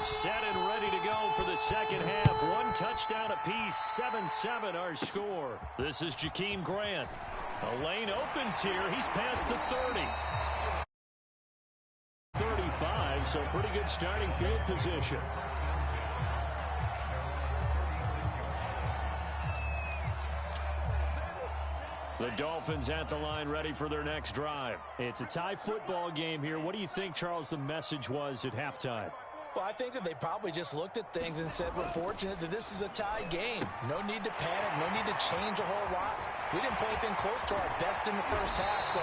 Set and ready to go for the second half. One touchdown apiece, 7-7 our score. This is Jakeem Grant. A lane opens here. He's past the 30. 35, so pretty good starting field position. The Dolphins at the line ready for their next drive. It's a tie football game here. What do you think, Charles, the message was at halftime? Well, I think that they probably just looked at things and said, we're fortunate that this is a tie game. No need to panic, no need to change a whole lot. We didn't play anything close to our best in the first half, so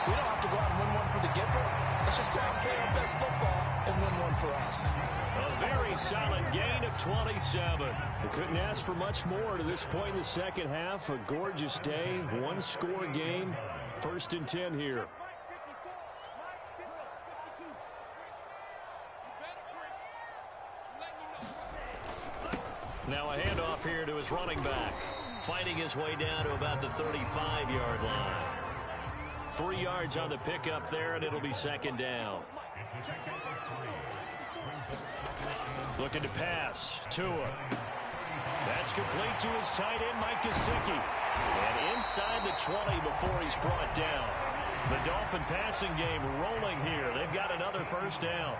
we don't have to go out and win one for the giver. Let's just go out and play our best football and win one for us. A very solid gain of 27. We couldn't ask for much more to this point in the second half. A gorgeous day, one-score game, 1st and 10 here. Now a handoff here to his running back. Fighting his way down to about the 35-yard line. 3 yards on the pickup there, and it'll be second down. Looking to pass. Tua. That's complete to his tight end, Mike Gesicki. And inside the 20 before he's brought down. The Dolphin passing game rolling here. They've got another first down.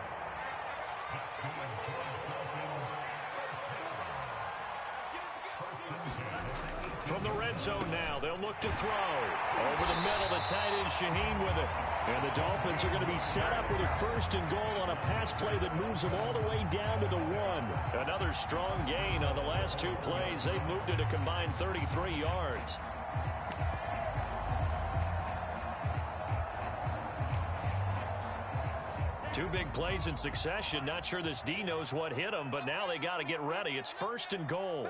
From the red zone now, they'll look to throw. Over the middle, the tight end Shaheen with it. And the Dolphins are going to be set up with a 1st and goal on a pass play that moves them all the way down to the 1. Another strong gain on the last 2 plays. They've moved it a combined 33 yards. Two big plays in succession. Not sure this D knows what hit him, but now they got to get ready. It's 1st and goal.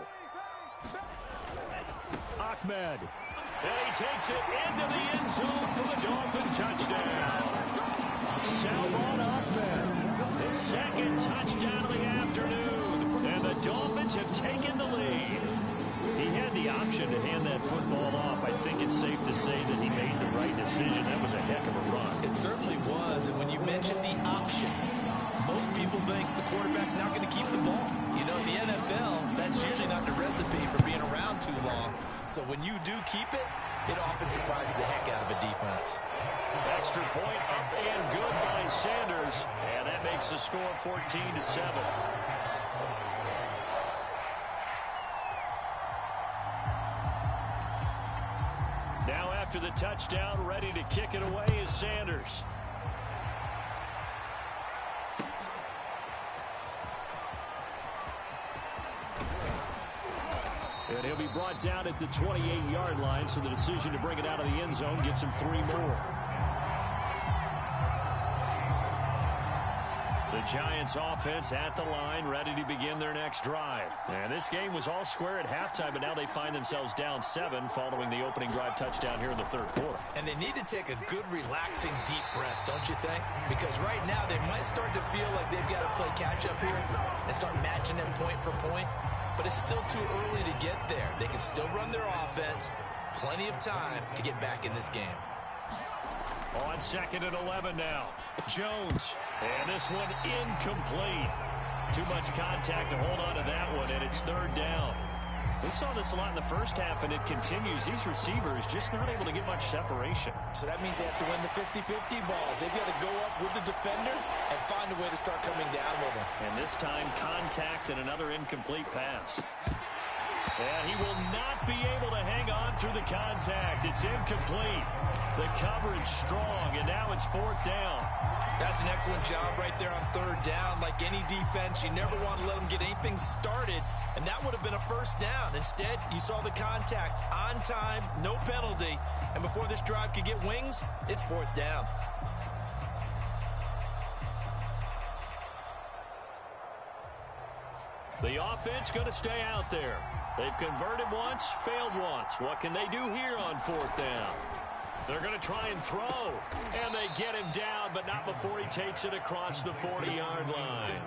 Ahmed. And he takes it into the end zone for the Dolphin touchdown. Salvon Ahmed. The second touchdown of the afternoon. And the Dolphins have taken the lead. He had the option to hand that football off. I think it's safe to say that he made the right decision. That was a heck of a run. It certainly was. And when you mentioned the option, most people think the quarterback's not going to keep the ball. You know, in the NFL, that's usually not the recipe for being around too long. So when you do keep it, it often surprises the heck out of a defense. Extra point up and good by Sanders. And that makes the score 14-7. Now after the touchdown, ready to kick it away is Sanders. And he'll be brought down at the 28-yard line, so the decision to bring it out of the end zone gets him 3 more. The Giants offense at the line, ready to begin their next drive. And this game was all square at halftime, but now they find themselves down 7 following the opening drive touchdown here in the 3rd quarter. And they need to take a good, relaxing, deep breath, don't you think? Because right now they might start to feel like they've got to play catch-up here and start matching them point for point. But it's still too early to get there. They can still run their offense. Plenty of time to get back in this game. On 2nd and 11 now. Jones. And this one incomplete. Too much contact to hold on to that one, and it's 3rd down. We saw this a lot in the first half, and it continues. These receivers just not able to get much separation. So that means they have to win the 50-50 balls. They've got to go up with the defender and find a way to start coming down with them. And this time, contact and another incomplete pass. And he will not be able to hang on through the contact. It's incomplete. The coverage strong, and now it's 4th down. That's an excellent job right there on 3rd down. Like any defense, you never want to let them get anything started, and that would have been a 1st down. Instead, you saw the contact on time, no penalty, and before this drive could get wings, it's 4th down. The offense going to stay out there. They've converted once, failed once. What can they do here on 4th down? They're going to try and throw, and they get him down, but not before he takes it across the 40-yard line.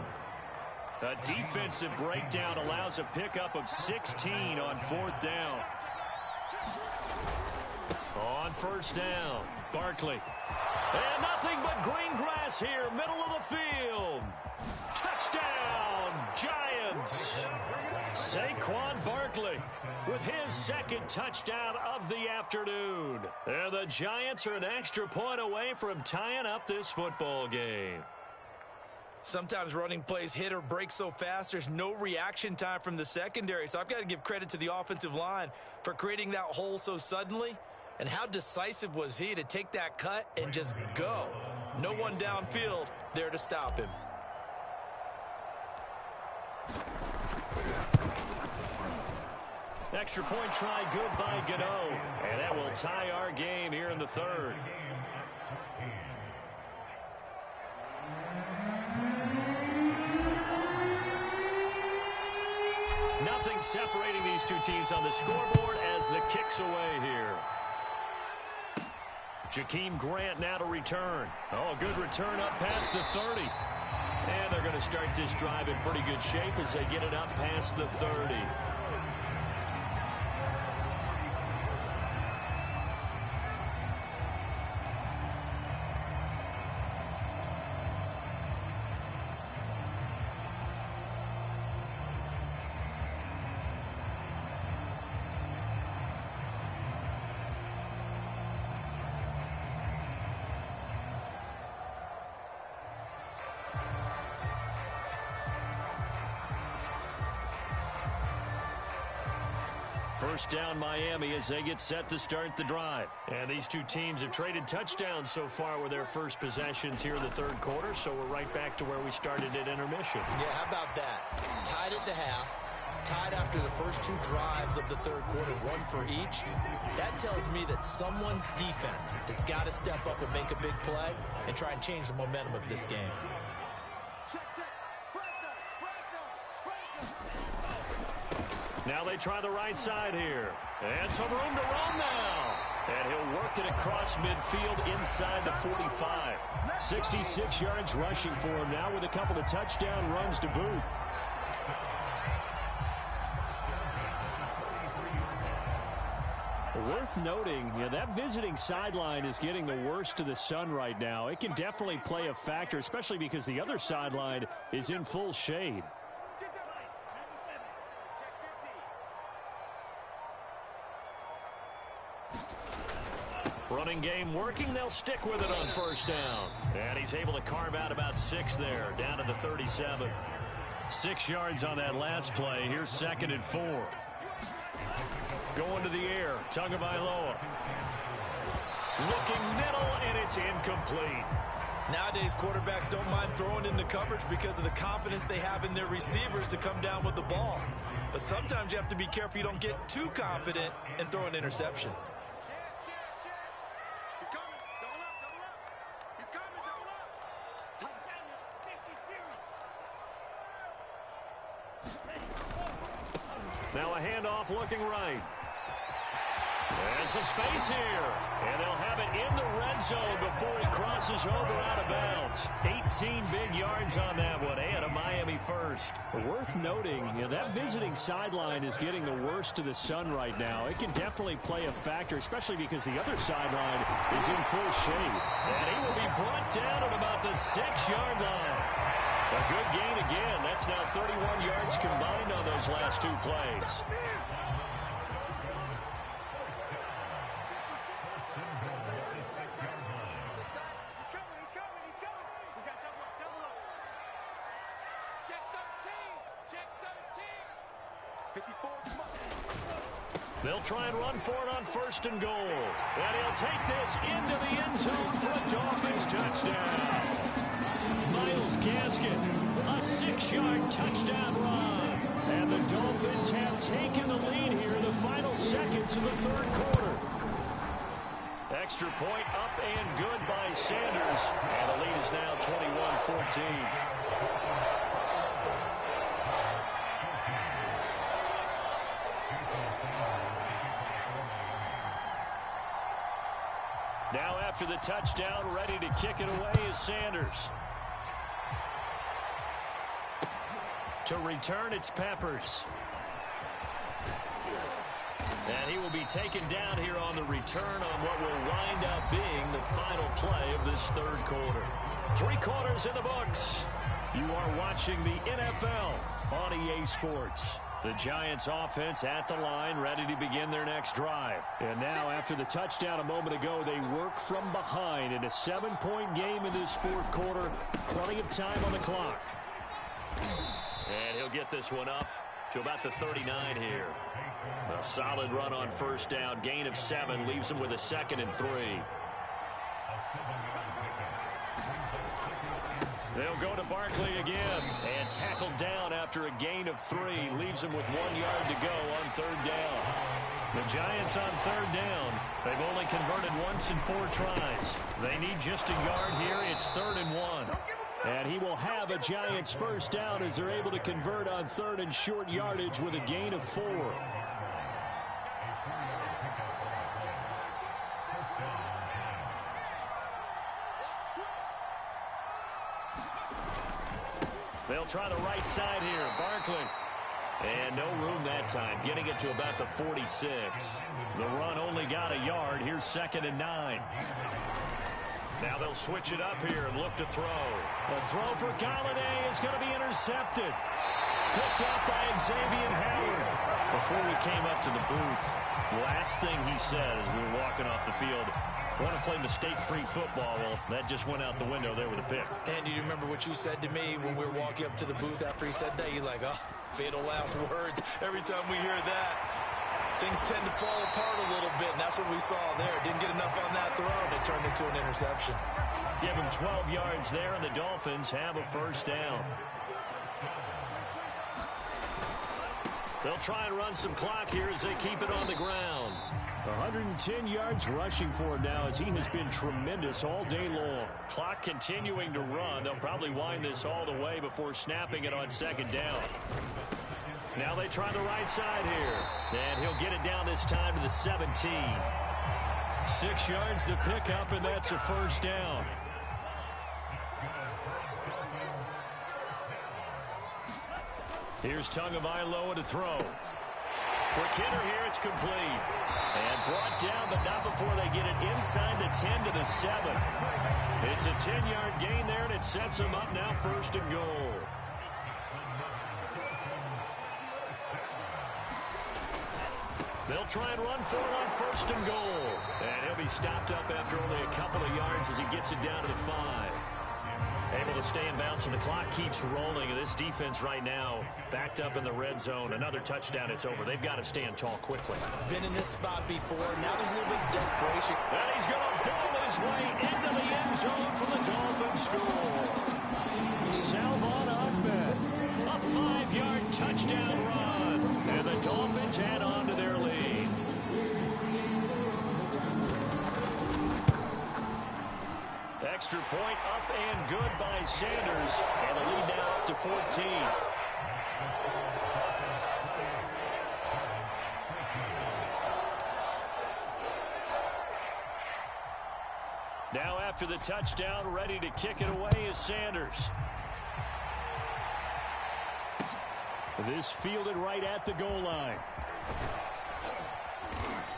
A defensive breakdown allows a pickup of 16 on 4th down. On 1st down, Barkley. And nothing but green grass pass here, middle of the field. Touchdown, Giants. Saquon Barkley with his second touchdown of the afternoon. And the Giants are an extra point away from tying up this football game. Sometimes running plays hit or break so fast, there's no reaction time from the secondary. So I've got to give credit to the offensive line for creating that hole so suddenly. And how decisive was he to take that cut and just go? No one downfield there to stop him. Extra point try good by Gano. And that will tie our game here in the third. Nothing separating these two teams on the scoreboard as the kick's away here. Jakeem Grant now to return. Oh, good return up past the 30. And they're going to start this drive in pretty good shape as they get it up past the 30. First down Miami as they get set to start the drive. And these two teams have traded touchdowns so far with their first possessions here in the third quarter, so we're right back to where we started at intermission. Yeah, how about that? Tied at the half, tied after the first two drives of the third quarter, one for each. That tells me that someone's defense has got to step up and make a big play and try and change the momentum of this game. Now they try the right side here. And some room to run now. And he'll work it across midfield inside the 45. 66 yards rushing for him now with a couple of touchdown runs to boot. Worth noting, that visiting sideline is getting the worst of the sun right now. It can definitely play a factor, especially because the other sideline is in full shade. Running game working. They'll stick with it on first down. And he's able to carve out about 6 there, down to the 37. 6 yards on that last play. Here's 2nd and 4. Going to the air. Tagovailoa. Looking middle, and it's incomplete. Nowadays, quarterbacks don't mind throwing into coverage because of the confidence they have in their receivers to come down with the ball. But sometimes you have to be careful you don't get too confident and throw an interception. Now a handoff looking right. And some space here. And they'll have it in the red zone before he crosses over out of bounds. 18 big yards on that one, and a Miami first. Worth noting, that visiting sideline is getting the worst of the sun right now. It can definitely play a factor, especially because the other sideline is in full shade. And he will be brought down at about the 6-yard line. A good gain again. That's now 31 yards combined on those last two plays. They'll try and run for it on 1st and goal. And he'll take this into the end zone for a Dolphins touchdown. Myles Gaskin, a 6-yard touchdown run. And the Dolphins have taken the lead here in the final seconds of the third quarter. Extra point up and good by Sanders. And the lead is now 21-14. Now after the touchdown, ready to kick it away is Sanders. To return, it's Peppers. And he will be taken down here on the return on what will wind up being the final play of this third quarter. 3 quarters in the books. You are watching the NFL on EA Sports. The Giants offense at the line, ready to begin their next drive. And now, after the touchdown a moment ago, they work from behind in a 7-point game in this 4th quarter. Plenty of time on the clock. And he'll get this one up to about the 39 here. A solid run on first down. Gain of 7 leaves him with a 2nd and 3. They'll go to Barkley again and tackled down after a gain of 3. Leaves him with 1 yard to go on 3rd down. The Giants on 3rd down. They've only converted once in 4 tries. They need just a yard here. It's 3rd and 1. And he will have a Giants first down as they're able to convert on 3rd and short yardage with a gain of 4. They'll try the right side here. Barkley. And no room that time. Getting it to about the 46. The run only got a yard. Here's 2nd and 9. Now they'll switch it up here and look to throw. The throw for Galladay is going to be intercepted. Picked up by Xavier Howard. Before we came up to the booth, last thing he said as we were walking off the field, want to play mistake-free football. Well, that just went out the window there with a pick. And you remember what you said to me when we were walking up to the booth after he said that? You're like, oh, fatal last words. Every time we hear that, things tend to fall apart a little bit, and that's what we saw there. Didn't get enough on that throw, and it turned into an interception. Give him 12 yards there, and the Dolphins have a first down. They'll try and run some clock here as they keep it on the ground. 110 yards rushing for him now as he has been tremendous all day long. Clock continuing to run. They'll probably wind this all the way before snapping it on 2nd down. Now they try the right side here. And he'll get it down this time to the 17. 6 yards to pick up, and that's a first down. Here's Tagovailoa to throw. Quick hitter here, it's complete. And brought down, but not before they get it inside the 10 to the 7. It's a 10-yard gain there, and it sets them up now 1st and goal. They'll try and run for it on 1st and goal. And he'll be stopped up after only a couple of yards as he gets it down to the 5. Able to stay in bounds, and the clock keeps rolling. This defense right now backed up in the red zone. Another touchdown, it's over. They've got to stand tall quickly. Been in this spot before. Now there's a little bit of desperation. And he's going to ball his way into the end zone for the Dolphins score. Salvon Ahmed, a 5-yard touchdown run. And the Dolphins head on to their lead. Extra point up and good by Sanders. And the lead now up to 14. Now after the touchdown, ready to kick it away is Sanders. This fielded right at the goal line.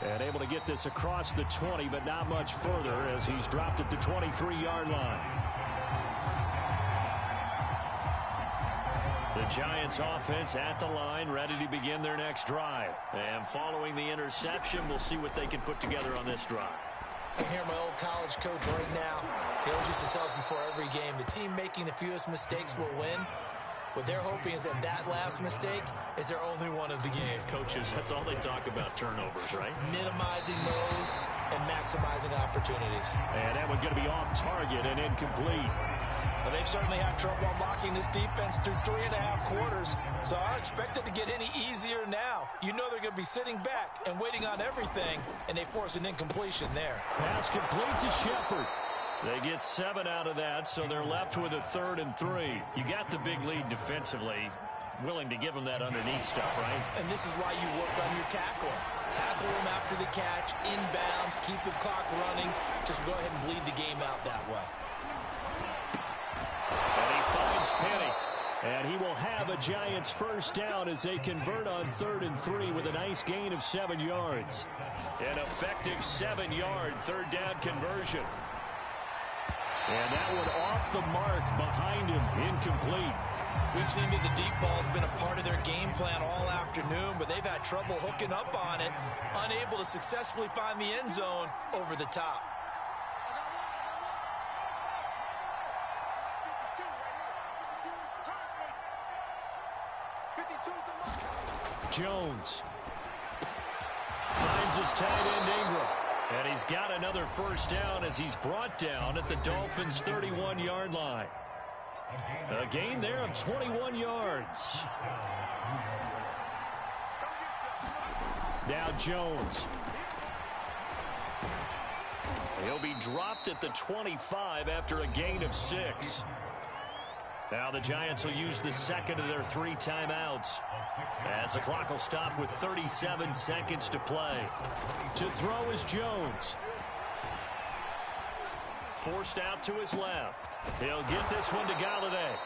And able to get this across the 20, but not much further as he's dropped at the 23-yard line. The Giants offense at the line, ready to begin their next drive. And following the interception, we'll see what they can put together on this drive. I hear my old college coach right now. He always used to tell us before every game, the team making the fewest mistakes will win. What they're hoping is that last mistake is their only one of the game. Coaches, that's all they talk about, turnovers, right? Minimizing those and maximizing opportunities. And that one's going to be off target and incomplete. But they've certainly had trouble unlocking this defense through 3.5 quarters. So I don't expect it to get any easier now. You know they're going to be sitting back and waiting on everything, and they force an incompletion there. Pass complete to Shepard. They get 7 out of that, so they're left with a 3rd and 3. You got the big lead defensively. Willing to give them that underneath stuff, right? And this is why you work on your tackling. Tackle them after the catch, inbounds, keep the clock running. Just go ahead and bleed the game out that way. And he finds Penny. And he will have a Giants first down as they convert on 3rd and 3 with a nice gain of 7 yards. An effective 7-yard 3rd down conversion. And that one off the mark behind him, incomplete. We've seen that the deep ball's been a part of their game plan all afternoon, but they've had trouble hooking up on it, unable to successfully find the end zone over the top. Jones finds his tight end Ingram. And he's got another first down as he's brought down at the Dolphins' 31-yard line. A gain there of 21 yards. Now Jones. He'll be dropped at the 25 after a gain of 6. Now the Giants will use the second of their 3 timeouts, as the clock will stop with 37 seconds to play. To throw is Jones. Forced out to his left. He'll get this one to Galladay.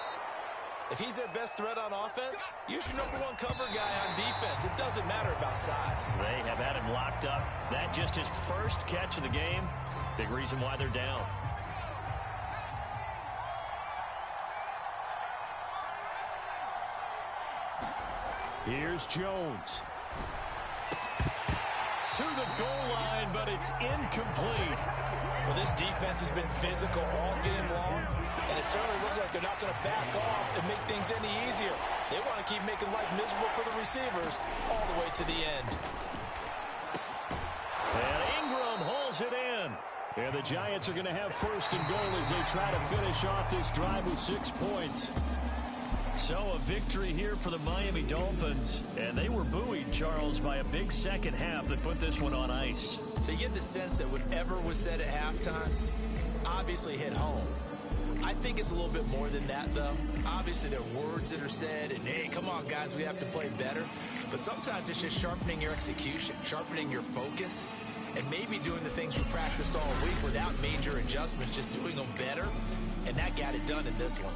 If he's their best threat on offense, use your #1 cover guy on defense. It doesn't matter about size. They have had him locked up. That just his first catch of the game. Big reason why they're down. Here's Jones. To the goal line, but it's incomplete. Well, this defense has been physical all game long, and it certainly looks like they're not going to back off and make things any easier. They want to keep making life miserable for the receivers all the way to the end. And Ingram hauls it in. And the Giants are going to have first and goal as they try to finish off this drive with 6 points. So a victory here for the Miami Dolphins. And they were buoyed, Charles, by a big second half that put this one on ice. So you get the sense that whatever was said at halftime obviously hit home. I think it's a little bit more than that, though. Obviously, there are words that are said, and, hey, come on, guys, we have to play better. But sometimes it's just sharpening your execution, sharpening your focus, and maybe doing the things we practiced all week without major adjustments, just doing them better. And that got it done in this one.